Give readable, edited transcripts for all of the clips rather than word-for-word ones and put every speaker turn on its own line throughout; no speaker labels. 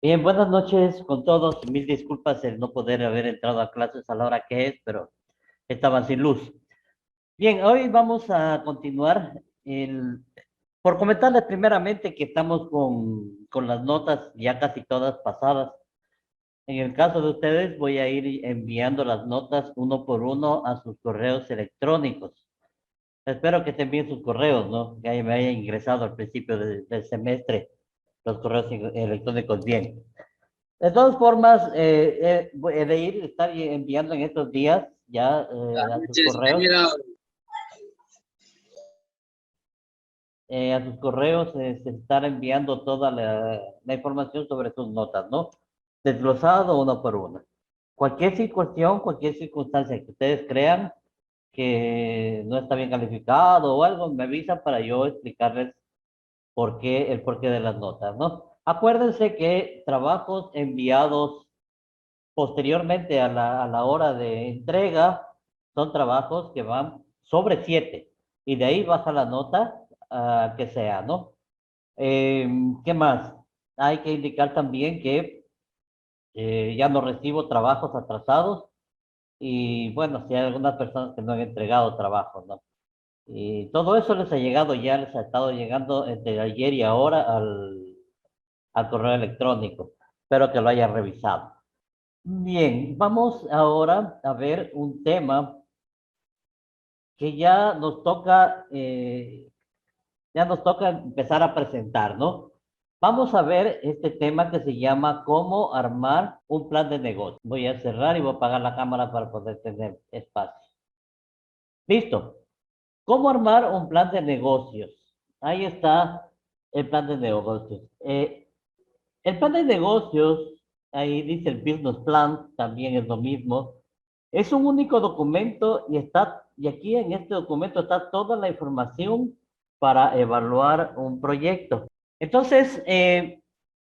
Bien, buenas noches con todos. Mil disculpas el no poder haber entrado a clases a la hora que es, pero estaban sin luz. Bien, hoy vamos a continuar por comentarles primeramente que estamos con las notas ya casi todas pasadas. En el caso de ustedes, voy a ir enviando las notas uno por uno a sus correos electrónicos. Espero que estén bien sus correos, ¿no? Que me haya ingresado al principio del semestre los correos electrónicos bien. De todas formas, he de estar enviando en estos días ya
Buenas noches, ingeniero.
a sus correos, se estar enviando toda la información sobre sus notas, ¿no? Desglosado una por una. Cualquier situación, cualquier circunstancia que ustedes crean que no está bien calificado o algo, me avisan para yo explicarles el porqué de las notas, ¿no? Acuérdense que trabajos enviados posteriormente a la hora de entrega, son trabajos que van sobre 7 y de ahí baja la nota que sea, ¿no? Eh, ¿Qué más? Hay que indicar también que ya no recibo trabajos atrasados y bueno, si hay algunas personas que no han entregado trabajos, ¿no? Y todo eso les ha llegado ya, les ha estado llegando entre ayer y ahora al correo electrónico. Espero que lo hayan revisado. Bien, vamos ahora a ver un tema que ya nos toca empezar a presentar, ¿no? Vamos a ver este tema que se llama cómo armar un plan de negocio. Voy a cerrar y voy a apagar la cámara para poder tener espacio. Listo. ¿Cómo armar un plan de negocios? Ahí está el plan de negocios. El plan de negocios, ahí dice el business plan, también es lo mismo. Es un único documento y aquí en este documento está toda la información para evaluar un proyecto. Entonces,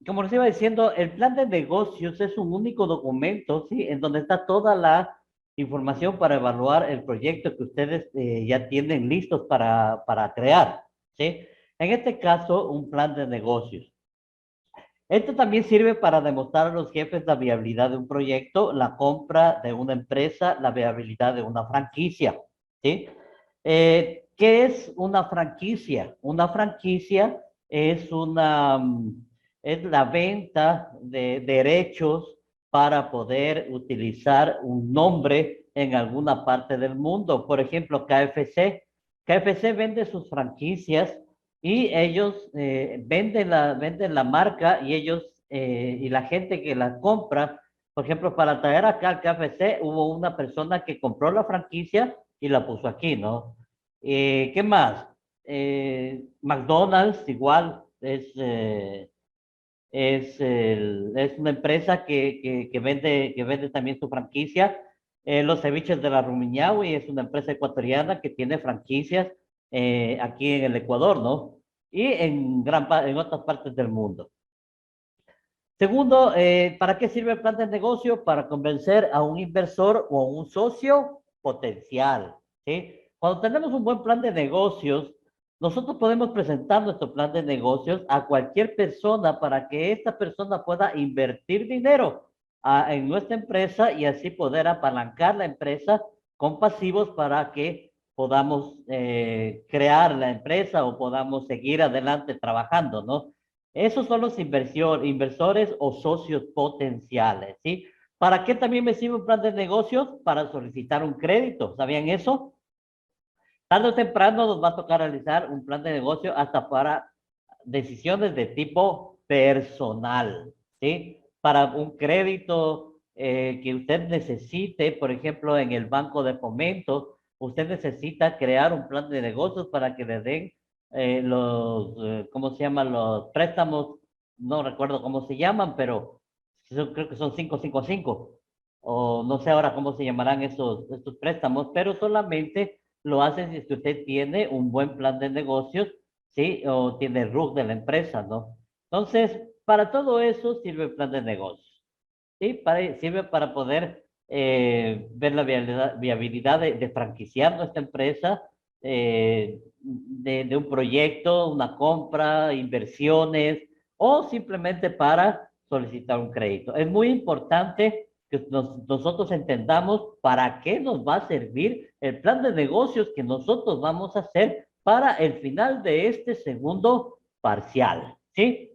como les iba diciendo, el plan de negocios es un único documento, ¿sí? En donde está toda la información para evaluar el proyecto que ustedes ya tienen listos para crear, ¿sí? En este caso, un plan de negocios. Esto también sirve para demostrar a los jefes la viabilidad de un proyecto, la compra de una empresa, la viabilidad de una franquicia, ¿sí? ¿Qué es una franquicia? Una franquicia es es la venta de derechos para poder utilizar un nombre en alguna parte del mundo. Por ejemplo, KFC. KFC vende sus franquicias y ellos venden la marca y y la gente que la compra, por ejemplo, para traer acá al KFC, hubo una persona que compró la franquicia y la puso aquí, ¿no? ¿Qué más? McDonald's igual es una empresa que vende también su franquicia. Los ceviches de la Rumiñahui es una empresa ecuatoriana que tiene franquicias aquí en el Ecuador, ¿no? Y en otras partes del mundo. Segundo, ¿para qué sirve el plan de negocio? Para convencer a un inversor o a un socio potencial, ¿sí? Cuando tenemos un buen plan de negocios, nosotros podemos presentar nuestro plan de negocios a cualquier persona para que esta persona pueda invertir dinero en nuestra empresa y así poder apalancar la empresa con pasivos para que podamos crear la empresa o podamos seguir adelante trabajando, ¿no? Esos son los inversores o socios potenciales, ¿sí? ¿Para qué también me sirve un plan de negocios? Para solicitar un crédito. ¿Sabían eso? Tarde o temprano nos va a tocar realizar un plan de negocio hasta para decisiones de tipo personal, ¿sí? Para un crédito que usted necesite, por ejemplo, en el banco de fomento, usted necesita crear un plan de negocios para que le den ¿cómo se llaman? Los préstamos, no recuerdo cómo se llaman, pero creo que son 555 o no sé ahora cómo se llamarán estos préstamos, pero solamente lo hace si es que usted tiene un buen plan de negocios, ¿sí? O tiene el RUC de la empresa, ¿no? Entonces, para todo eso sirve el plan de negocios, ¿sí? Sirve para poder ver la viabilidad de franquiciar nuestra empresa, de un proyecto, una compra, inversiones, o simplemente para solicitar un crédito. Es muy importante que nosotros entendamos para qué nos va a servir el plan de negocios que nosotros vamos a hacer para el final de este segundo parcial, ¿sí?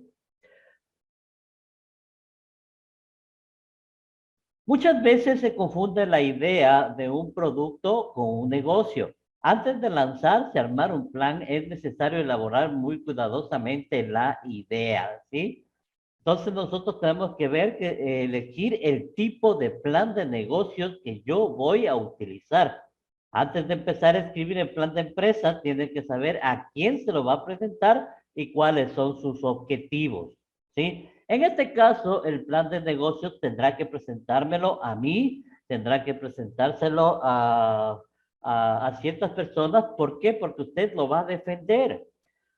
Muchas veces se confunde la idea de un producto con un negocio. Antes de lanzarse, armar un plan, es necesario elaborar muy cuidadosamente la idea, ¿sí? Entonces nosotros tenemos que ver que elegir el tipo de plan de negocios que yo voy a utilizar. Antes de empezar a escribir el plan de empresa, tiene que saber a quién se lo va a presentar y cuáles son sus objetivos, ¿sí? En este caso, el plan de negocios tendrá que presentármelo a mí, tendrá que presentárselo a ciertas personas. ¿Por qué? Porque usted lo va a defender.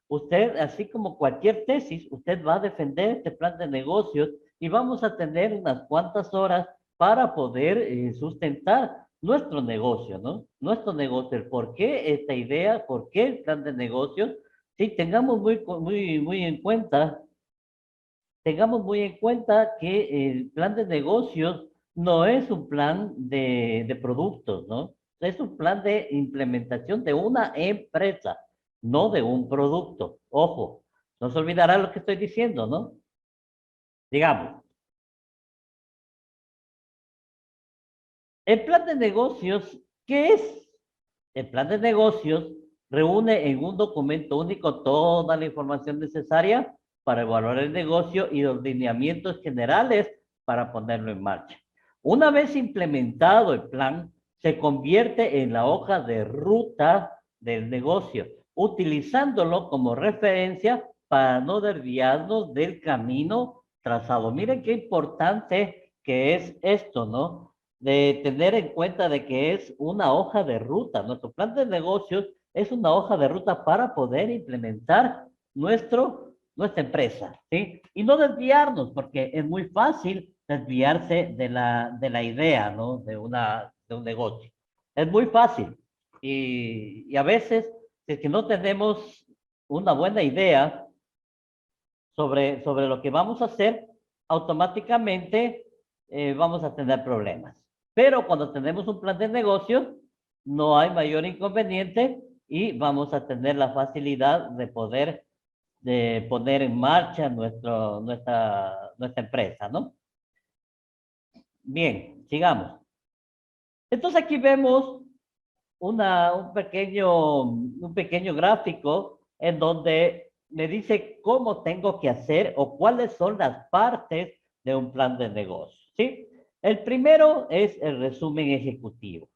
Usted, así como cualquier tesis, usted va a defender este plan de negocios y vamos a tener unas cuantas horas para poder sustentar nuestro negocio, ¿no? Nuestro negocio, el por qué esta idea, por qué el plan de negocios. Sí, tengamos muy en cuenta que el plan de negocios no es un plan de productos, ¿no? Es un plan de implementación de una empresa, no de un producto. Ojo, no se olvidará lo que estoy diciendo, ¿no? Digamos, el plan de negocios, ¿qué es? El plan de negocios reúne en un documento único toda la información necesaria para evaluar el negocio y los lineamientos generales para ponerlo en marcha. Una vez implementado el plan, se convierte en la hoja de ruta del negocio, utilizándolo como referencia para no desviarnos del camino trazado. Miren qué importante que es esto, ¿no? De tener en cuenta de que es una hoja de ruta. Nuestro plan de negocios es una hoja de ruta para poder implementar nuestra empresa, ¿sí? Y no desviarnos, porque es muy fácil desviarse de la idea, ¿no? De un negocio. Es muy fácil. Y a veces, si es que no tenemos una buena idea sobre lo que vamos a hacer, automáticamente vamos a tener problemas. Pero cuando tenemos un plan de negocio, no hay mayor inconveniente y vamos a tener la facilidad de poder poner en marcha nuestra empresa, ¿no? Bien, sigamos. Entonces aquí vemos un pequeño gráfico en donde me dice cómo tengo que hacer o cuáles son las partes de un plan de negocio, ¿sí? El primero es el resumen ejecutivo.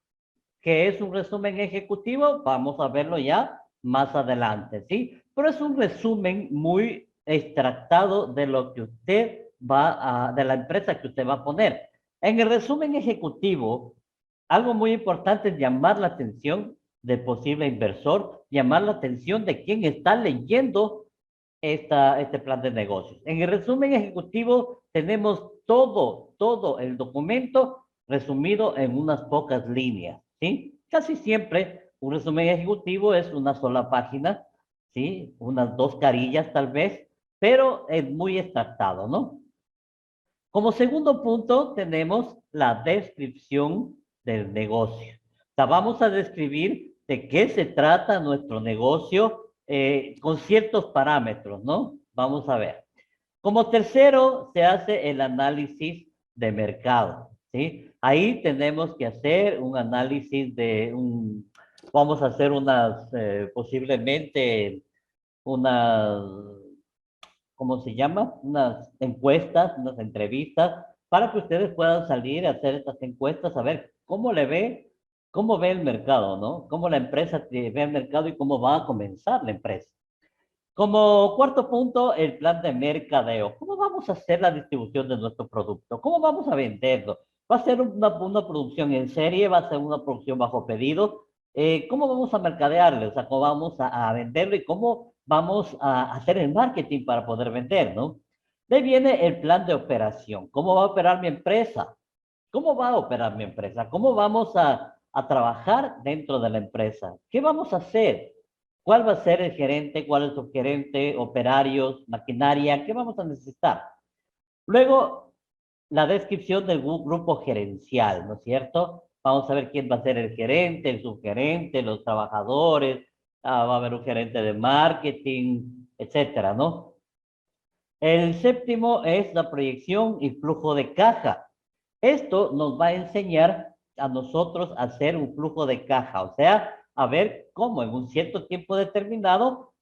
¿Qué es un resumen ejecutivo? Vamos a verlo ya más adelante, ¿sí? Pero es un resumen muy extractado de lo que usted de la empresa que usted va a poner. En el resumen ejecutivo, algo muy importante es llamar la atención del posible inversor, llamar la atención de quien está leyendo este plan de negocios. En el resumen ejecutivo tenemos todo el documento resumido en unas pocas líneas, ¿sí? Casi siempre un resumen ejecutivo es una sola página, ¿sí? Unas dos carillas tal vez, pero es muy extractado, ¿no? Como segundo punto tenemos la descripción del negocio. O sea, vamos a describir de qué se trata nuestro negocio con ciertos parámetros, ¿no? Vamos a ver. Como tercero, se hace el análisis de mercado, ¿sí? Ahí tenemos que hacer un análisis vamos a hacer posiblemente unas, ¿cómo se llama? Unas encuestas, unas entrevistas, para que ustedes puedan salir a hacer estas encuestas, a ver cómo ve el mercado, ¿no? Cómo la empresa ve el mercado y cómo va a comenzar la empresa. Como cuarto punto, el plan de mercadeo. ¿Cómo vamos a hacer la distribución de nuestro producto? ¿Cómo vamos a venderlo? ¿Va a ser una producción en serie? ¿Va a ser una producción bajo pedido? ¿Cómo vamos a mercadearlo? O sea, ¿cómo vamos a venderlo y cómo vamos a hacer el marketing para poder vender, ¿no? De ahí viene el plan de operación. ¿Cómo va a operar mi empresa? ¿Cómo va a operar mi empresa? ¿Cómo vamos a trabajar dentro de la empresa? ¿Qué vamos a hacer? ¿Cuál va a ser el gerente? ¿Cuál es el subgerente? ¿Operarios? ¿Maquinaria? ¿Qué vamos a necesitar? Luego, la descripción del grupo gerencial, ¿no es cierto? Vamos a ver quién va a ser el gerente, el subgerente, los trabajadores, va a haber un gerente de marketing, etcétera, ¿no? El séptimo es la proyección y flujo de caja. Esto nos va a enseñar a nosotros a hacer un flujo de caja, o sea, a ver cómo en un cierto tiempo determinado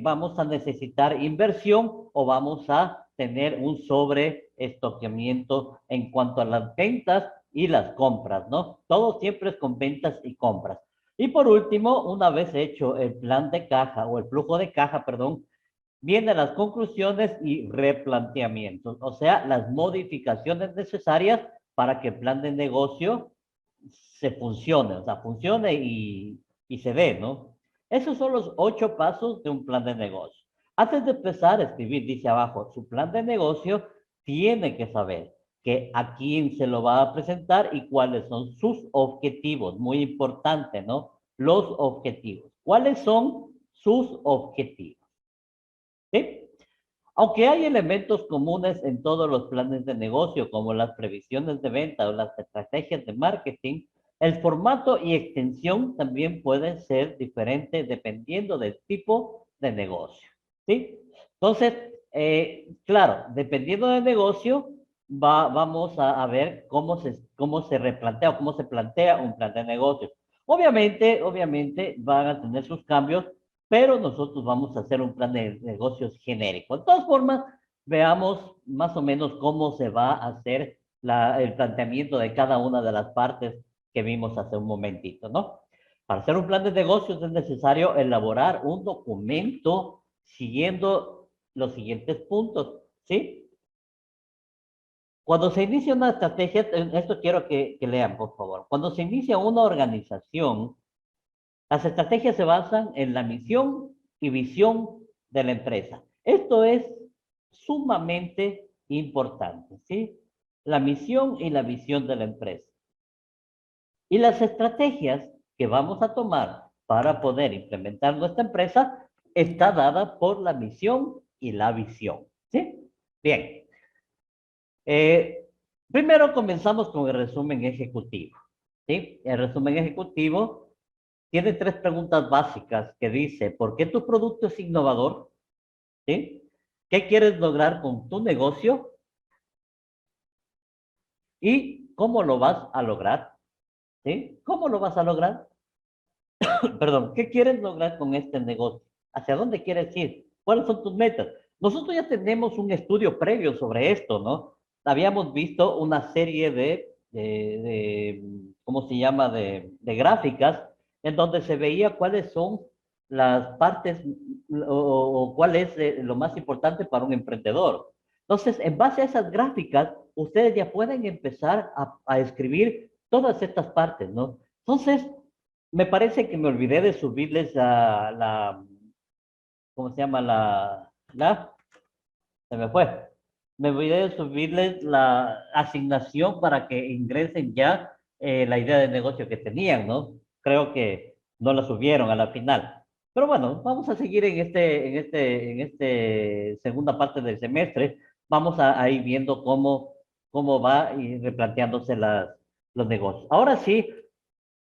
vamos a necesitar inversión o vamos a tener un sobreestoqueamiento en cuanto a las ventas y las compras, ¿no? Todo siempre es con ventas y compras. Y por último, una vez hecho el plan de caja o el flujo de caja, perdón, vienen las conclusiones y replanteamientos, o sea, las modificaciones necesarias para que el plan de negocio se funcione, o sea, funcione y se dé, ¿no? Esos son los 8 pasos de un plan de negocio. Antes de empezar a escribir, dice abajo, su plan de negocio tiene que saber que a quién se lo va a presentar y cuáles son sus objetivos. Muy importante, ¿no? Los objetivos. ¿Cuáles son sus objetivos? ¿Sí? Aunque hay elementos comunes en todos los planes de negocio, como las previsiones de venta o las estrategias de marketing, el formato y extensión también pueden ser diferentes dependiendo del tipo de negocio. ¿Sí? Entonces, claro, dependiendo del negocio, vamos a ver cómo se replantea o cómo se plantea un plan de negocio. Obviamente van a tener sus cambios, pero nosotros vamos a hacer un plan de negocios genérico. De todas formas, veamos más o menos cómo se va a hacer el planteamiento de cada una de las partes que vimos hace un momentito, ¿no? Para hacer un plan de negocios es necesario elaborar un documento siguiendo los siguientes puntos, ¿sí? Cuando se inicia una estrategia, esto quiero que lean, por favor. Cuando se inicia una organización, las estrategias se basan en la misión y visión de la empresa. Esto es sumamente importante, ¿sí? La misión y la visión de la empresa. Y las estrategias que vamos a tomar para poder implementar nuestra empresa está dada por la misión y la visión, ¿sí? Bien. Primero comenzamos con el resumen ejecutivo, ¿sí? El resumen ejecutivo tiene 3 preguntas básicas que dice, ¿por qué tu producto es innovador? ¿Sí? ¿Qué quieres lograr con tu negocio? ¿Y cómo lo vas a lograr? ¿Sí? ¿Cómo lo vas a lograr? Perdón, ¿qué quieres lograr con este negocio? ¿Hacia dónde quieres ir? ¿Cuáles son tus metas? Nosotros ya tenemos un estudio previo sobre esto, ¿no? Habíamos visto una serie ¿cómo se llama? De gráficas en donde se veía cuáles son las partes o cuál es lo más importante para un emprendedor. Entonces, en base a esas gráficas, ustedes ya pueden empezar a escribir todas estas partes, ¿no? Entonces, me parece que me olvidé de subirles ¿cómo se llama? Se me fue. Me olvidé de subirles la asignación para que ingresen ya la idea de negocio que tenían, ¿no? Creo que no la subieron a la final. Pero bueno, vamos a seguir en este segunda parte del semestre. Vamos a ir viendo cómo va y replanteándose los negocios. Ahora sí,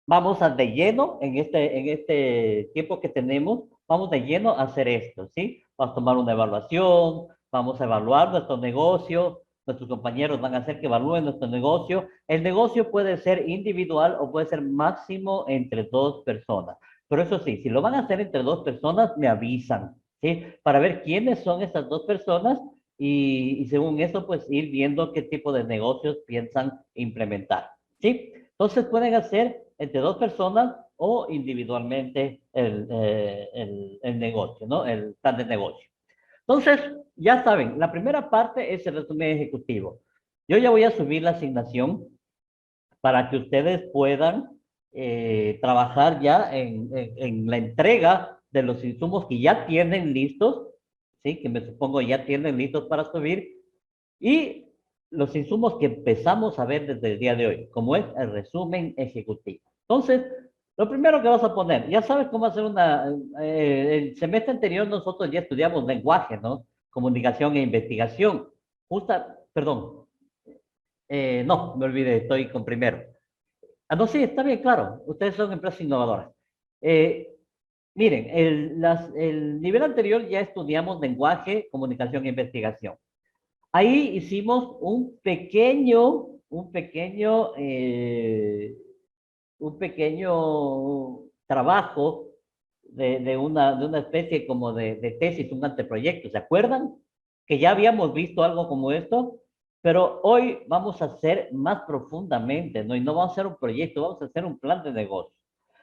vamos a de lleno en este tiempo que tenemos, vamos de lleno a hacer esto, ¿sí? Vamos a tomar una evaluación, vamos a evaluar nuestro negocio, nuestros compañeros van a hacer que evalúen nuestro negocio. El negocio puede ser individual o puede ser máximo entre 2 personas. Pero eso sí, si lo van a hacer entre 2 personas, me avisan, ¿sí? Para ver quiénes son esas 2 personas y según eso, pues ir viendo qué tipo de negocios piensan implementar, ¿sí? Entonces pueden hacer entre 2 personas o individualmente el negocio, ¿no? El plan de negocio. Entonces, ya saben, la primera parte es el resumen ejecutivo. Yo ya voy a subir la asignación para que ustedes puedan trabajar ya en la entrega de los insumos que ya tienen listos, ¿sí? Que me supongo ya tienen listos para subir, y los insumos que empezamos a ver desde el día de hoy, como es el resumen ejecutivo. Entonces, lo primero que vas a poner, ya sabes cómo hacer el semestre anterior nosotros ya estudiamos lenguaje, ¿no? Comunicación e investigación. perdón, no, me olvidé, estoy con primero. Ah, no, sí, está bien, claro, ustedes son empresas innovadoras. Eh, Miren, el nivel anterior ya estudiamos lenguaje, comunicación e investigación. Ahí hicimos un pequeño trabajo de una especie como de tesis, un anteproyecto. ¿Se acuerdan? Que ya habíamos visto algo como esto, pero hoy vamos a hacer más profundamente, ¿no? Y no vamos a hacer un proyecto, vamos a hacer un plan de negocio.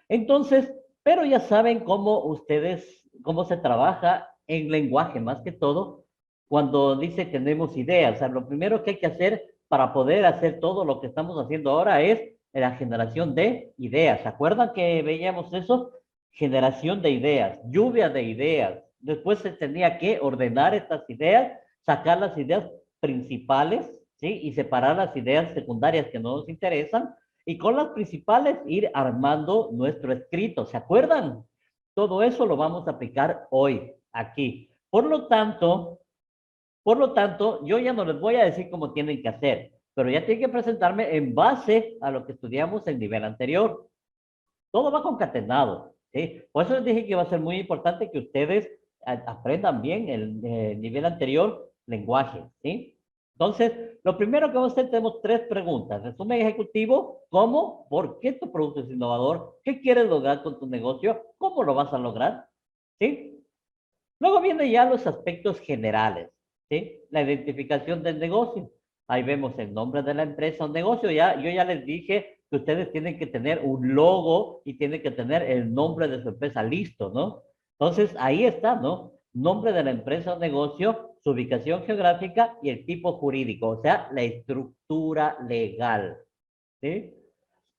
Entonces, pero ya saben cómo se trabaja en lenguaje más que todo, cuando dice tenemos ideas. O sea, lo primero que hay que hacer para poder hacer todo lo que estamos haciendo ahora es la generación de ideas. ¿Se acuerdan que veíamos eso? Generación de ideas, lluvia de ideas. Después se tenía que ordenar estas ideas, sacar las ideas principales, ¿sí? Y separar las ideas secundarias que no nos interesan. Y con las principales ir armando nuestro escrito. ¿Se acuerdan? Todo eso lo vamos a aplicar hoy, aquí. Por lo tanto, yo ya no les voy a decir cómo tienen que hacer, pero ya tienen que presentarme en base a lo que estudiamos en nivel anterior. Todo va concatenado, ¿sí? Por eso les dije que va a ser muy importante que ustedes aprendan bien el nivel anterior, lenguaje, ¿sí? Entonces, lo primero que vamos a hacer, tenemos tres preguntas. Resumen ejecutivo, ¿cómo? ¿Por qué tu producto es innovador? ¿Qué quieres lograr con tu negocio? ¿Cómo lo vas a lograr? ¿Sí? Luego vienen ya los aspectos generales, ¿sí? La identificación del negocio. Ahí vemos el nombre de la empresa o negocio. Yo ya les dije que ustedes tienen que tener un logo y tienen que tener el nombre de su empresa listo, ¿no? Entonces, ahí está, ¿no? Nombre de la empresa o negocio, su ubicación geográfica y el tipo jurídico, o sea, la estructura legal, ¿sí?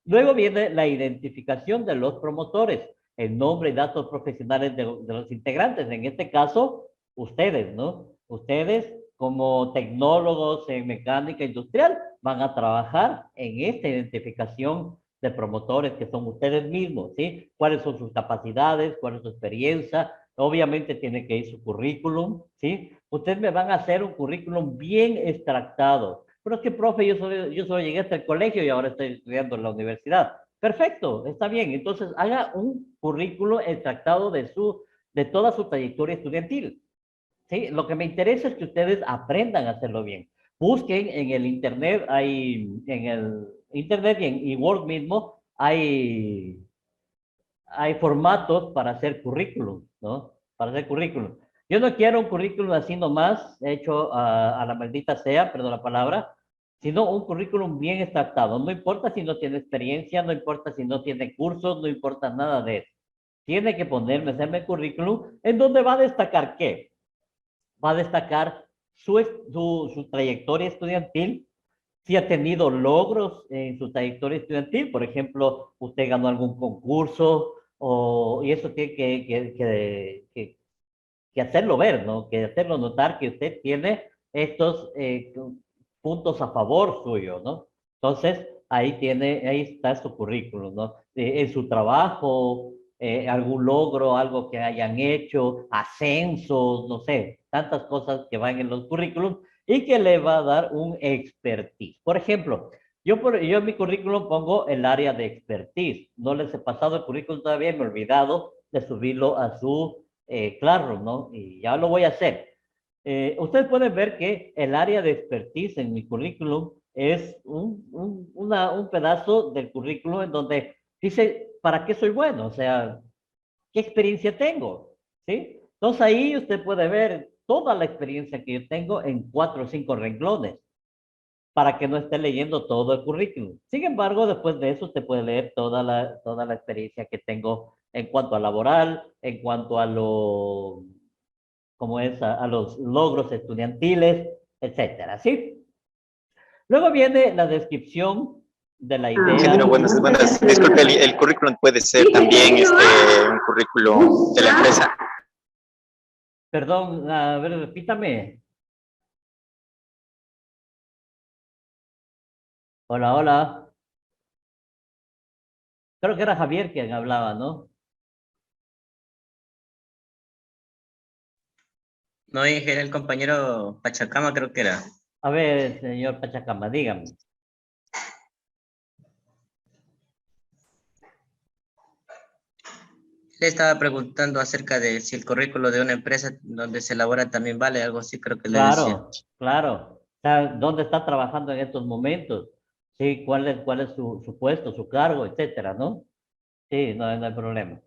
Luego viene la identificación de los promotores, el nombre y datos profesionales de los integrantes. En este caso, ustedes, ¿no? Ustedes como tecnólogos en mecánica industrial van a trabajar en esta identificación de promotores que son ustedes mismos, ¿sí? ¿Cuáles son sus capacidades? ¿Cuál es su experiencia? Obviamente tiene que ir su currículum, ¿sí? Ustedes me van a hacer un currículum bien extractado. Pero es que, profe, yo solo llegué hasta el colegio y ahora estoy estudiando en la universidad. Perfecto, está bien. Entonces, haga un currículo extractado de toda su trayectoria estudiantil. ¿Sí? Lo que me interesa es que ustedes aprendan a hacerlo bien. Busquen en el internet, y en Word mismo, hay formatos para hacer currículum, ¿no? Para hacer currículum. Yo no quiero un currículum así nomás, hecho a la maldita sea, perdón la palabra, sino un currículum bien extractado. No importa si no tiene experiencia, no importa si no tiene cursos, no importa nada de eso. Tiene que hacerme currículum en donde va a destacar qué. Va a destacar su trayectoria estudiantil, si ha tenido logros en su trayectoria estudiantil, por ejemplo, usted ganó algún concurso, y eso tiene que hacerlo ver, ¿no? Que hacerlo notar que usted tiene estos puntos a favor suyo, ¿no? Entonces, ahí está su currículum, ¿no? En su trabajo, algún logro, algo que hayan hecho, ascensos, no sé, tantas cosas que van en los currículums y que le va a dar un expertise. Por ejemplo, yo en mi currículum pongo el área de expertise. No les he pasado el currículum todavía, me he olvidado de subirlo a su Classroom, ¿no? Y ya lo voy a hacer. Ustedes pueden ver que el área de expertise en mi currículum es un pedazo del currículum en donde dice para qué soy bueno, o sea, qué experiencia tengo, ¿sí? Entonces ahí usted puede ver toda la experiencia que yo tengo en 4 o 5 renglones para que no esté leyendo todo el currículum. Sin embargo, después de eso usted puede leer toda la experiencia que tengo en cuanto a laboral, en cuanto a a los logros estudiantiles, etcétera, ¿sí? Luego viene la descripción de la
Ingeniero,
idea.
buenas. Disculpe, el currículum puede ser también un currículum de la empresa.
Perdón, a ver, repítame. Hola, hola. Creo que era Javier quien hablaba, ¿no?
No, dije, era el compañero Pachacama, creo que era.
A ver, señor Pachacama, dígame.
Le estaba preguntando acerca de si el currículo de una empresa donde se elabora también vale, algo así creo que le decía.
Claro, claro. O sea, ¿dónde está trabajando en estos momentos? Sí, cuál es su puesto, su cargo, etcétera, ¿no? Sí, no, no hay problema.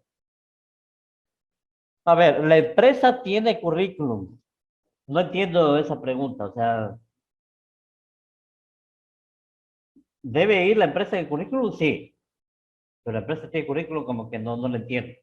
A ver, la empresa tiene currículum. No entiendo esa pregunta. O sea, ¿debe ir la empresa de currículum? Sí, pero la empresa tiene currículum como que no lo entiendo.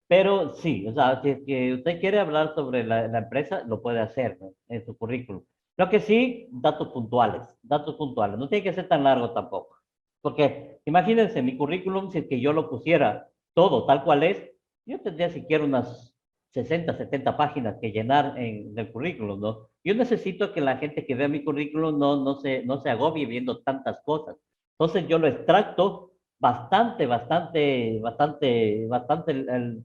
Pero sí, o sea, si es que usted quiere hablar sobre la empresa, lo puede hacer, ¿no? En su currículum. Lo que sí, datos puntuales. No tiene que ser tan largo tampoco. Porque imagínense, mi currículum, si es que yo lo pusiera todo tal cual es, yo tendría siquiera unas 60, 70 páginas que llenar del currículum, ¿no? Yo necesito que la gente que vea mi currículum no se agobie viendo tantas cosas. Entonces yo lo extracto bastante. El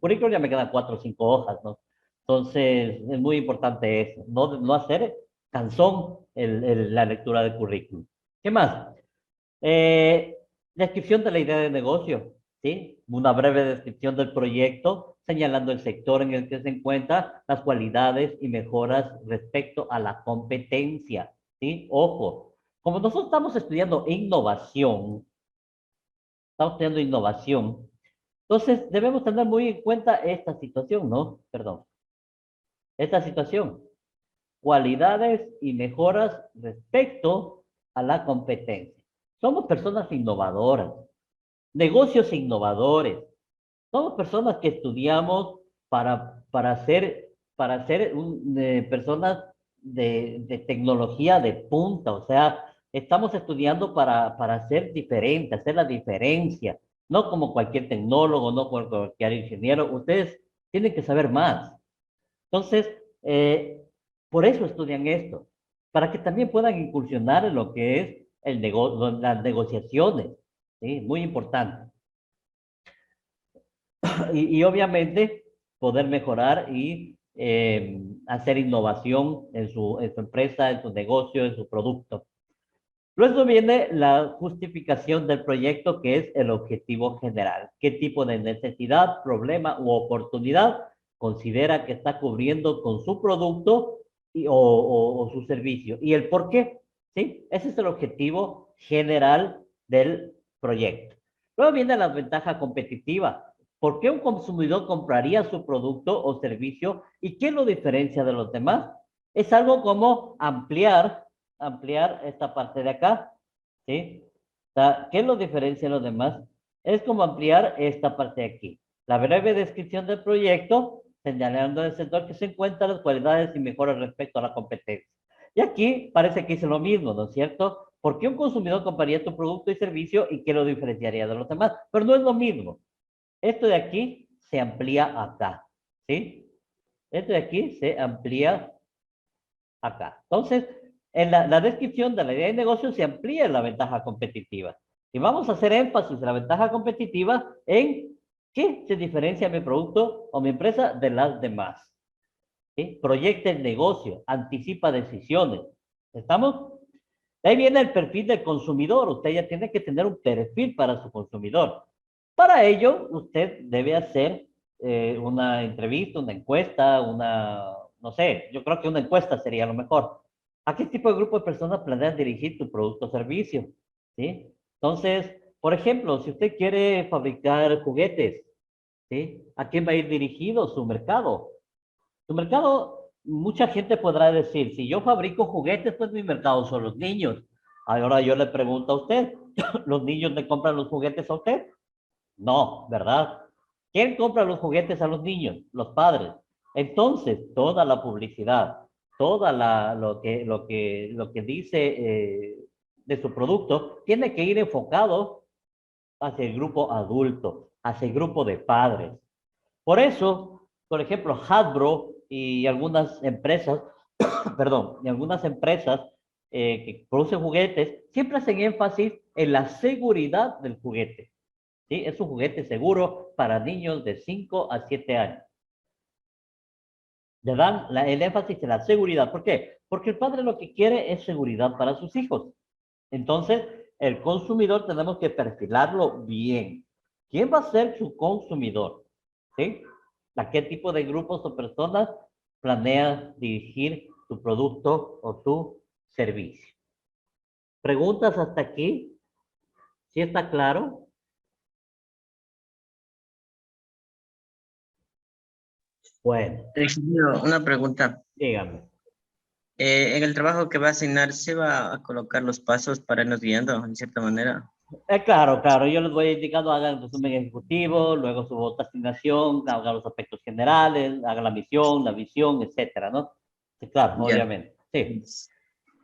currículum ya me quedan 4 o 5 hojas, ¿no? Entonces, es muy importante eso, no hacer cansón la lectura del currículum. ¿Qué más? Eh, Descripción de la idea de negocio, ¿sí? Una breve descripción del proyecto, señalando el sector en el que se encuentra, las cualidades y mejoras respecto a la competencia, ¿sí? Ojo, como nosotros estamos estudiando innovación, entonces debemos tener muy en cuenta esta situación, ¿no? Perdón, esta situación. Cualidades y mejoras respecto a la competencia. Somos personas innovadoras, negocios innovadores. Somos personas que estudiamos para ser personas de tecnología de punta. O sea, estamos estudiando para ser diferentes, hacer la diferencia. No como cualquier tecnólogo, no como cualquier ingeniero. Ustedes tienen que saber más. Entonces, por eso estudian esto, para que también puedan incursionar en lo que es las negociaciones, ¿sí? Muy importante. Y obviamente poder mejorar y hacer innovación en su empresa, en su negocio, en su producto. Luego viene la justificación del proyecto, que es el objetivo general. ¿Qué tipo de necesidad, problema u oportunidad considera que está cubriendo con su producto o su servicio? ¿Y el por qué? ¿Sí? Ese es el objetivo general del proyecto. Luego viene la ventaja competitiva. ¿Por qué un consumidor compraría su producto o servicio y qué lo diferencia de los demás? Es algo como ampliar esta parte de acá, ¿sí? O sea, ¿qué lo diferencia de los demás? Es como ampliar esta parte de aquí. La breve descripción del proyecto, señalando el sector que se encuentra, las cualidades y mejoras respecto a la competencia. Y aquí parece que dice lo mismo, ¿no es cierto? ¿Por qué un consumidor compraría tu producto y servicio y qué lo diferenciaría de los demás? Pero no es lo mismo. Esto de aquí se amplía acá, ¿sí? Esto de aquí se amplía acá. Entonces, en la descripción de la idea de negocio se amplía la ventaja competitiva. Y vamos a hacer énfasis en la ventaja competitiva en qué se diferencia mi producto o mi empresa de las demás. ¿Sí? Proyecta el negocio, anticipa decisiones. ¿Estamos? De ahí viene el perfil del consumidor. Usted ya tiene que tener un perfil para su consumidor. Para ello, usted debe hacer una entrevista, una encuesta, no sé, yo creo que una encuesta sería lo mejor. ¿A qué tipo de grupo de personas planeas dirigir tu producto o servicio? ¿Sí? Entonces, por ejemplo, si usted quiere fabricar juguetes, ¿sí? ¿A quién va a ir dirigido su mercado? Su mercado, mucha gente podrá decir, si yo fabrico juguetes, pues mi mercado son los niños. Ahora yo le pregunto a usted, ¿los niños le compran los juguetes a usted? No, ¿verdad? ¿Quién compra los juguetes a los niños? Los padres. Entonces, toda la publicidad, lo que dice de su producto, tiene que ir enfocado hacia el grupo adulto, hacia el grupo de padres. Por eso, por ejemplo, Hasbro y algunas empresas, perdón, y algunas empresas que producen juguetes, siempre hacen énfasis en la seguridad del juguete. ¿Sí? Es un juguete seguro para niños de 5 a 7 años. Le dan el énfasis en la seguridad. ¿Por qué? Porque el padre lo que quiere es seguridad para sus hijos. Entonces, el consumidor tenemos que perfilarlo bien. ¿Quién va a ser su consumidor? ¿Sí? ¿A qué tipo de grupos o personas planea dirigir tu producto o tu servicio? ¿Preguntas hasta aquí? ¿Sí está claro? Bueno,
Ingeniero, una pregunta.
dígame.
En el trabajo que va a asignar, ¿se va a colocar los pasos para irnos guiando, en cierta manera?
Claro, claro, yo les voy indicando, hagan el resumen ejecutivo, luego su otra asignación, hagan los aspectos generales, hagan la visión, etcétera, ¿no? Sí, claro,
Ya.
obviamente, sí.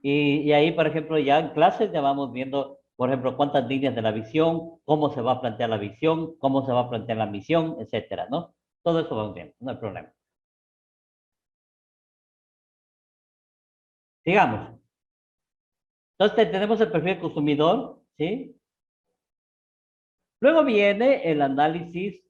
Y ahí, por ejemplo, ya en clases ya vamos viendo, por ejemplo, cuántas líneas de la visión, cómo se va a plantear la visión, cómo se va a plantear la misión, etcétera, ¿no? Todo eso vamos viendo, no hay problema. Sigamos. Entonces, tenemos el perfil consumidor, ¿sí? Luego viene el análisis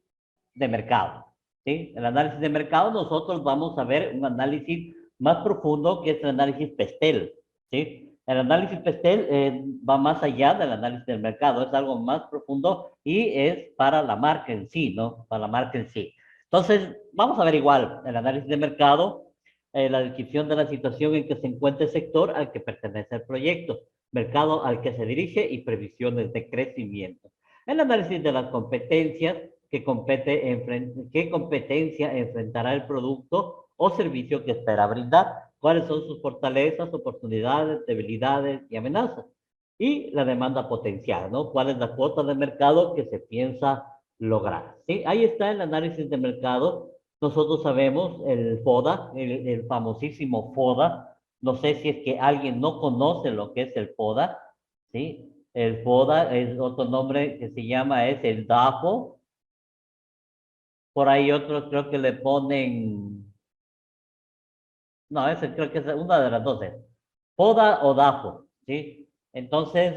de mercado, ¿sí? El análisis de mercado, nosotros vamos a ver un análisis más profundo que es el análisis PESTEL, ¿sí? El análisis PESTEL va más allá del análisis del mercado, es algo más profundo y es para la marca en sí, ¿no? Para la marca en sí. Entonces, vamos a ver igual el análisis de mercado, la descripción de la situación en que se encuentra el sector al que pertenece el proyecto, mercado al que se dirige y previsiones de crecimiento. El análisis de las competencias, qué competencia enfrentará el producto o servicio que espera brindar, cuáles son sus fortalezas, oportunidades, debilidades y amenazas. Y la demanda potencial, ¿no? ¿Cuál es la cuota de mercado que se piensa lograr? ¿Sí? Ahí está el análisis de mercado. Nosotros sabemos el FODA, el famosísimo FODA. No sé si es que alguien no conoce lo que es el FODA, ¿sí? El FODA es otro nombre que se llama, es el DAFO. Por ahí otros creo que le ponen, no, ese creo que es una de las dos, es FODA o DAFO, ¿sí? Entonces,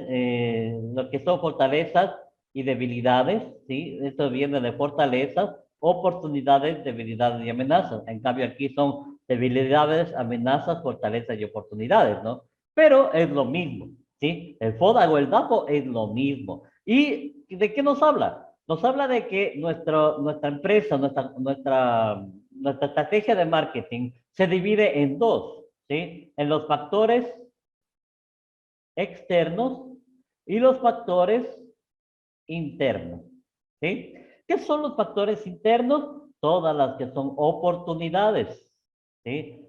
lo que son fortalezas y debilidades, ¿sí? Esto viene de fortalezas, oportunidades, debilidades y amenazas. En cambio, aquí son debilidades, amenazas, fortalezas y oportunidades, ¿no? Pero es lo mismo, ¿sí? El FODA o el DAFO es lo mismo. ¿Y de qué nos habla? Nos habla de que nuestra empresa, nuestra estrategia de marketing se divide en dos, ¿sí? En los factores externos y los factores internos, ¿sí? ¿Qué son los factores internos? Todas las que son oportunidades, ¿sí?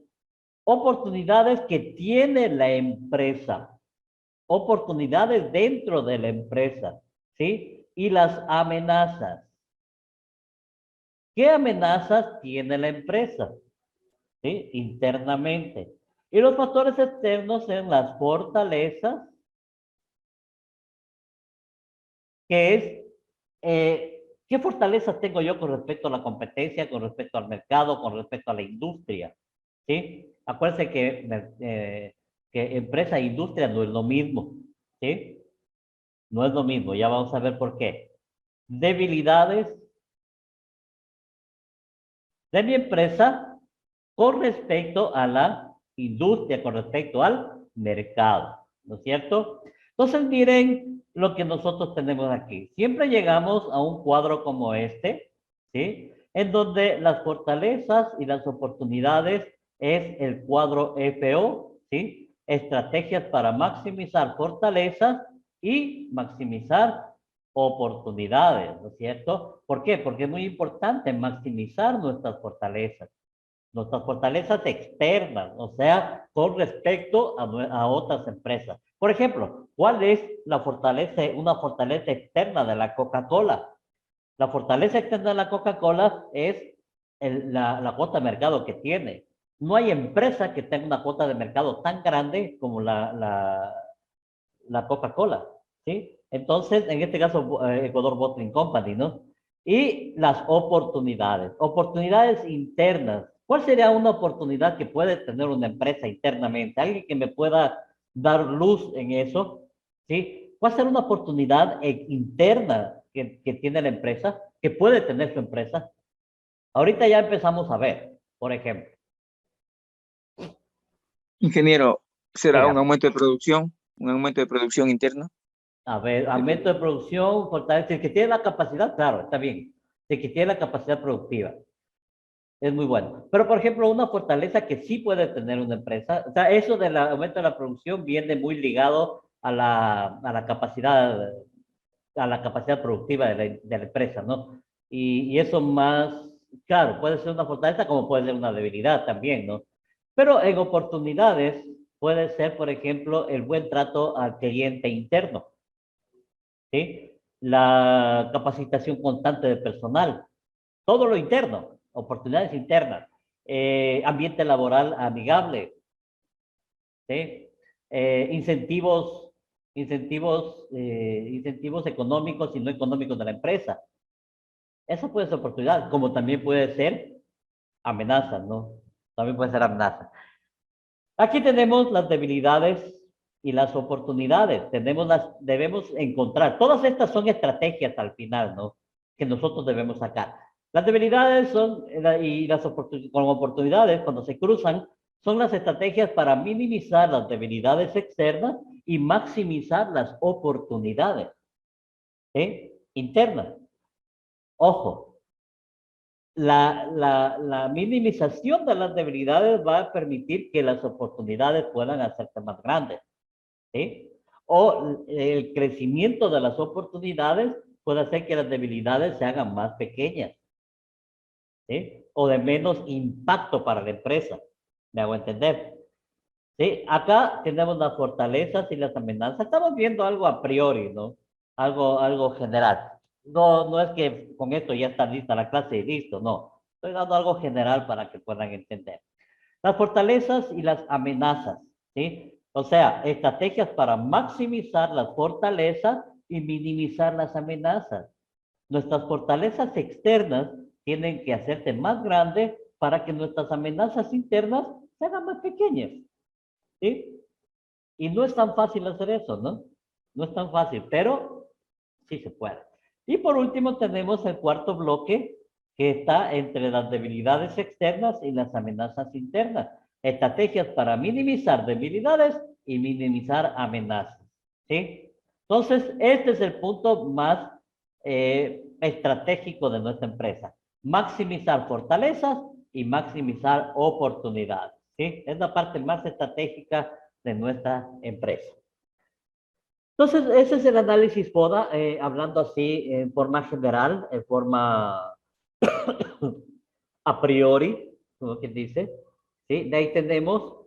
Oportunidades que tiene la empresa, oportunidades dentro de la empresa, ¿sí? Y las amenazas. ¿Qué amenazas tiene la empresa? ¿Sí? Internamente. Y los factores externos son las fortalezas, que es, ¿qué fortalezas tengo yo con respecto a la competencia, con respecto al mercado, con respecto a la industria? ¿Sí? Acuérdense que empresa e industria no es lo mismo, ¿sí? No es lo mismo, ya vamos a ver por qué. Debilidades de mi empresa con respecto a la industria, con respecto al mercado, ¿no es cierto? Entonces, miren lo que nosotros tenemos aquí. Siempre llegamos a un cuadro como este, ¿sí? En donde las fortalezas y las oportunidades es el cuadro FO, ¿sí? Estrategias para maximizar fortalezas y maximizar oportunidades, ¿no es cierto? ¿Por qué? Porque es muy importante maximizar nuestras fortalezas externas, o sea, con respecto a otras empresas. Por ejemplo, ¿cuál es una fortaleza externa de la Coca-Cola? La fortaleza externa de la Coca-Cola es la cuota de mercado que tiene. No hay empresa que tenga una cuota de mercado tan grande como la Coca-Cola, ¿sí? Entonces, en este caso, Ecuador Bottling Company, ¿no? Y las oportunidades internas. ¿Cuál sería una oportunidad que puede tener una empresa internamente? Alguien que me pueda dar luz en eso, ¿sí? ¿Cuál sería una oportunidad interna que tiene la empresa, que puede tener su empresa? Ahorita ya empezamos a ver, por ejemplo.
Ingeniero, ¿será un
Diga.
aumento de producción? ¿Un aumento de producción interna?
A ver, aumento de producción, fortaleza. El que tiene la capacidad, claro, está bien. El que tiene la capacidad productiva. Es muy bueno. Pero, por ejemplo, una fortaleza que sí puede tener una empresa, o sea, eso del aumento de la producción viene muy ligado a la capacidad productiva de la empresa, ¿no? Y eso más, claro, puede ser una fortaleza como puede ser una debilidad también, ¿no? Pero en oportunidades puede ser, por ejemplo, el buen trato al cliente interno, ¿sí? La capacitación constante de personal, todo lo interno, oportunidades internas, ambiente laboral amigable, ¿sí? Incentivos, incentivos económicos y no económicos de la empresa. Eso puede ser oportunidad, como también puede ser amenazas, ¿no? También puede ser amenazas. Aquí tenemos las debilidades y las oportunidades. Debemos encontrar. Todas estas son estrategias al final, ¿no? Que nosotros debemos sacar. Las debilidades son, y las oportunidades, cuando se cruzan, son las estrategias para minimizar las debilidades externas y maximizar las oportunidades, ¿sí? Internas. Ojo, la minimización de las debilidades va a permitir que las oportunidades puedan hacerse más grandes, ¿sí? O el crecimiento de las oportunidades puede hacer que las debilidades se hagan más pequeñas, ¿sí? O de menos impacto para la empresa. ¿Me hago entender? ¿Sí? Acá tenemos las fortalezas y las amenazas. Estamos viendo algo a priori, ¿no? Algo general. No es que con esto ya está lista la clase y listo, no. Estoy dando algo general para que puedan entender. Las fortalezas y las amenazas, ¿sí? O sea, estrategias para maximizar las fortalezas y minimizar las amenazas. Nuestras fortalezas externas tienen que hacerse más grandes para que nuestras amenazas internas se hagan más pequeñas, ¿sí? Y no es tan fácil hacer eso, ¿no? No es tan fácil, pero sí se puede. Y por último tenemos el cuarto bloque que está entre las debilidades externas y las amenazas internas. Estrategias para minimizar debilidades y minimizar amenazas, ¿sí? Entonces, este es el punto más estratégico de nuestra empresa. Maximizar fortalezas y maximizar oportunidades, ¿sí? Es la parte más estratégica de nuestra empresa. Entonces, ese es el análisis FODA, hablando así en forma general, en forma a priori, como quien dice, ¿sí? De ahí tenemos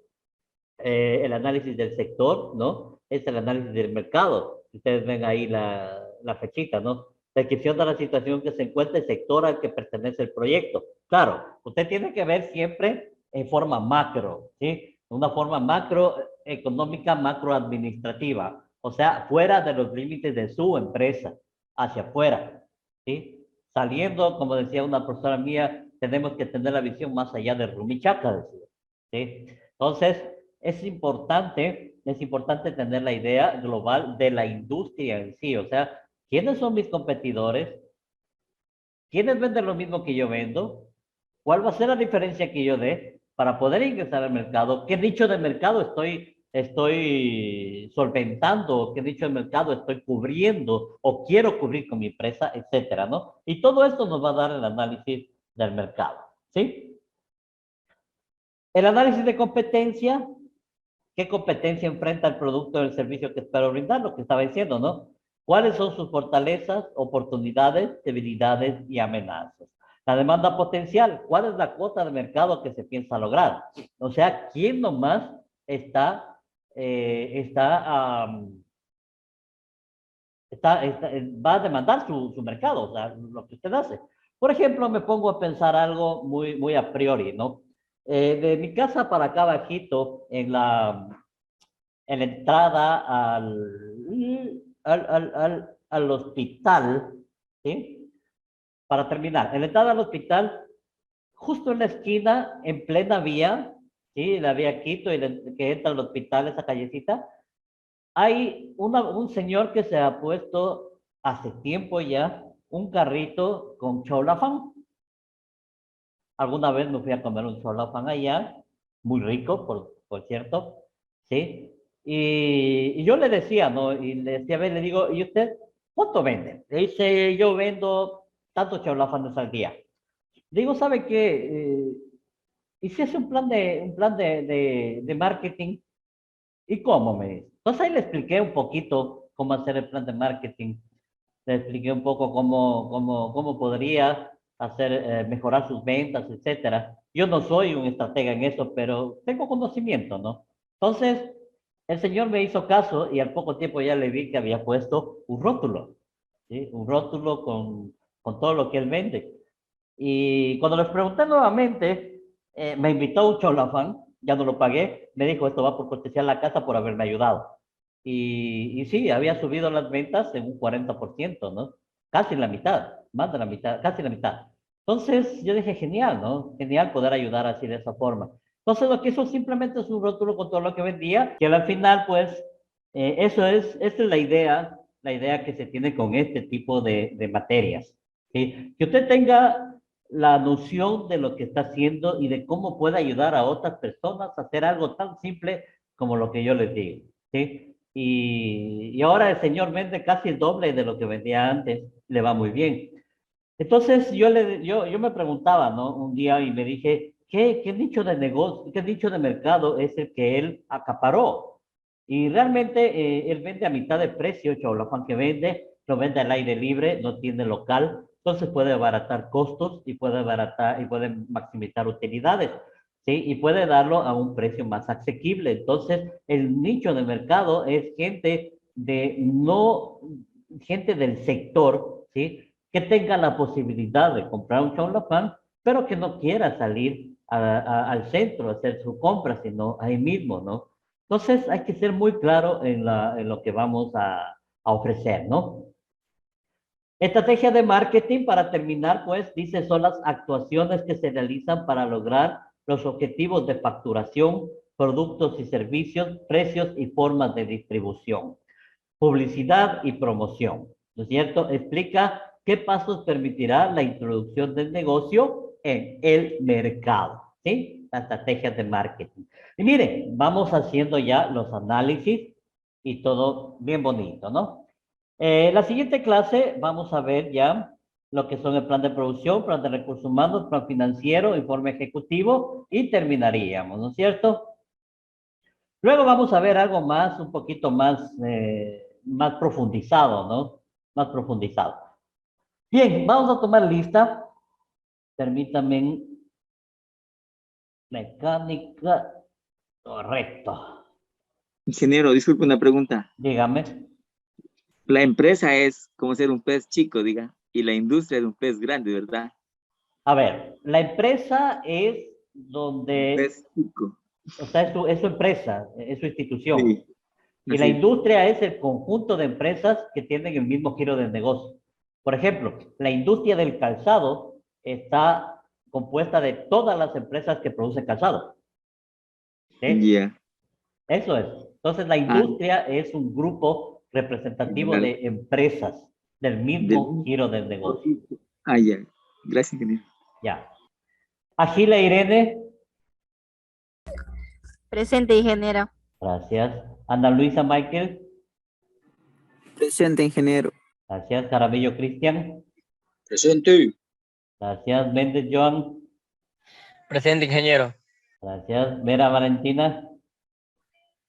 el análisis del sector, ¿no? Es el análisis del mercado. Ustedes ven ahí la fechita, ¿no? Descripción de la situación que se encuentra el sector al que pertenece el proyecto. Claro, usted tiene que ver siempre en forma macro, ¿sí? Una forma macroeconómica, macroadministrativa. O sea, fuera de los límites de su empresa, hacia afuera, ¿sí? Saliendo, como decía una profesora mía, tenemos que tener la visión más allá de Rumichaca, decía, ¿sí? Entonces, es importante tener la idea global de la industria en sí, o sea, ¿quiénes son mis competidores? ¿Quiénes venden lo mismo que yo vendo? ¿Cuál va a ser la diferencia que yo dé para poder ingresar al mercado? ¿Qué nicho de mercado estoy solventando? ¿Qué nicho de mercado estoy cubriendo o quiero cubrir con mi empresa, etcétera, ¿no? Y todo esto nos va a dar el análisis del mercado, ¿sí? El análisis de competencia. ¿Qué competencia enfrenta el producto o el servicio que espero brindar? Lo que estaba diciendo, ¿no? ¿Cuáles son sus fortalezas, oportunidades, debilidades y amenazas? La demanda potencial. ¿Cuál es la cuota de mercado que se piensa lograr? O sea, ¿quién nomás está, va a demandar su mercado? O sea, lo que usted hace. Por ejemplo, me pongo a pensar algo muy a priori, ¿no? De mi casa para acá bajito, en la entrada al hospital, ¿sí? Para terminar, en la entrada al hospital, justo en la esquina, en plena vía, ¿sí? La vía Quito, que entra al hospital, esa callecita, hay un señor que se ha puesto hace tiempo ya un carrito con cholafán. Alguna vez me fui a comer un cholafán allá, muy rico, por cierto, ¿sí? Y yo le decía, ¿no? Y le decía, a ver, le digo, ¿y usted cuánto vende? Le dice, yo vendo tantos cholafanes al día. Digo, ¿sabe qué? ¿Y si hace un plan de marketing? ¿Y cómo me dice? Entonces ahí le expliqué un poquito cómo hacer el plan de marketing. Le expliqué un poco cómo podría hacer, mejorar sus ventas, etcétera. Yo no soy un estratega en eso, pero tengo conocimiento, ¿no? Entonces, el señor me hizo caso y al poco tiempo ya le vi que había puesto un rótulo, ¿sí? Un rótulo con todo lo que él vende. Y cuando les pregunté nuevamente, me invitó a un cholafán, ya no lo pagué, me dijo, esto va por cortesía a la casa por haberme ayudado. Y sí, había subido las ventas en un 40%, ¿no? Casi la mitad, más de la mitad, casi la mitad. Entonces yo dije, genial, ¿no? Genial poder ayudar así de esa forma. Entonces lo que hizo simplemente es un rótulo con todo lo que vendía, que al final, pues, esa es la idea que se tiene con este tipo de materias, ¿sí? Que usted tenga la noción de lo que está haciendo y de cómo puede ayudar a otras personas a hacer algo tan simple como lo que yo les digo, ¿sí? Y ahora el señor vende casi el doble de lo que vendía antes, le va muy bien. Entonces yo me preguntaba, ¿no? Un día y me dije, ¿qué nicho de negocio, qué nicho de mercado es el que él acaparó? Y realmente él vende a mitad de precio, Chaulafán que vende, lo vende al aire libre, no tiene local, entonces puede abaratar costos y puede maximizar utilidades, ¿sí? Y puede darlo a un precio más asequible. Entonces, el nicho de mercado es gente del sector, ¿sí? Que tenga la posibilidad de comprar un chaulafán, pero que no quiera salir al centro a hacer su compra, sino ahí mismo, ¿no? Entonces hay que ser muy claro en lo que vamos a ofrecer, ¿no? Estrategia de marketing, para terminar, pues, dice, son las actuaciones que se realizan para lograr los objetivos de facturación, productos y servicios, precios y formas de distribución, publicidad y promoción, ¿no es cierto? Explica qué pasos permitirá la introducción del negocio en el mercado, ¿sí? La estrategia de marketing. Y miren, vamos haciendo ya los análisis y todo bien bonito, ¿no? La siguiente clase vamos a ver ya lo que son el plan de producción, plan de recursos humanos, plan financiero, informe ejecutivo y terminaríamos, ¿no es cierto? Luego vamos a ver algo más, un poquito más profundizado, ¿no? Más profundizado. Bien, vamos a tomar lista. Permítanme. Mecánica. Correcto.
Ingeniero, disculpe una pregunta.
Dígame.
La empresa es como ser un pez chico, diga, y la industria es un pez grande, ¿verdad?
A ver, la empresa es
Un
donde,
pez chico.
o sea, es su empresa, es su institución.
Sí,
Y la
así.
industria es el conjunto de empresas que tienen el mismo giro de negocio. Por ejemplo, la industria del calzado está compuesta de todas las empresas que producen calzado, ¿sí?
Ya.
Eso es. Entonces, la
Ah,
industria es un grupo representativo
general.
de empresas del mismo
Del...
giro del negocio.
Ah, ya. Gracias, ingeniero.
Ya. Agila Irene,
Presente, ingeniero.
gracias. Ana Luisa Michael,
Presente, ingeniero.
gracias. Jaramillo Cristian,
Presente.
gracias. Méndez Joan,
Presente, ingeniero.
gracias. Vera Valentina,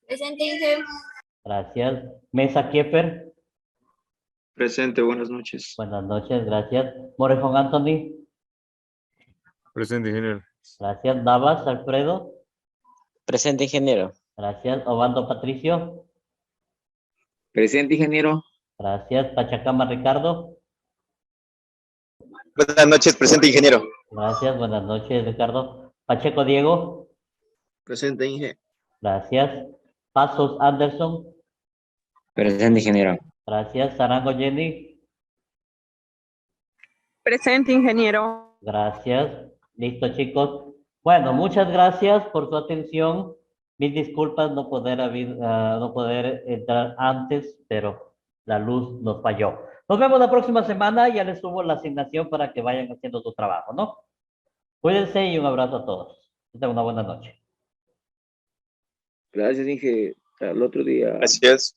Presente, ingeniero.
gracias. Mesa Kiefer,
Presente, buenas noches.
buenas noches, gracias. Morejón Anthony,
Presente, ingeniero.
gracias. Navas Alfredo,
Presente, ingeniero.
gracias. Obando Patricio,
Presente, ingeniero.
gracias. Pachacama Ricardo,
Buenas noches, presente ingeniero.
gracias. Buenas noches, Ricardo. Pacheco Diego,
Presente, Inge.
gracias. Pasos Anderson,
Presente, ingeniero.
gracias. Sarango Jenny,
Presente, ingeniero.
gracias. Listo, chicos. Bueno, muchas gracias por su atención. Mil disculpas no poder entrar antes, pero la luz nos falló. Nos vemos la próxima semana. Ya les subo la asignación para que vayan haciendo su trabajo, ¿no? Cuídense y un abrazo a todos. Que tengan una buena noche.
Gracias, Inge. Al otro día.
Gracias.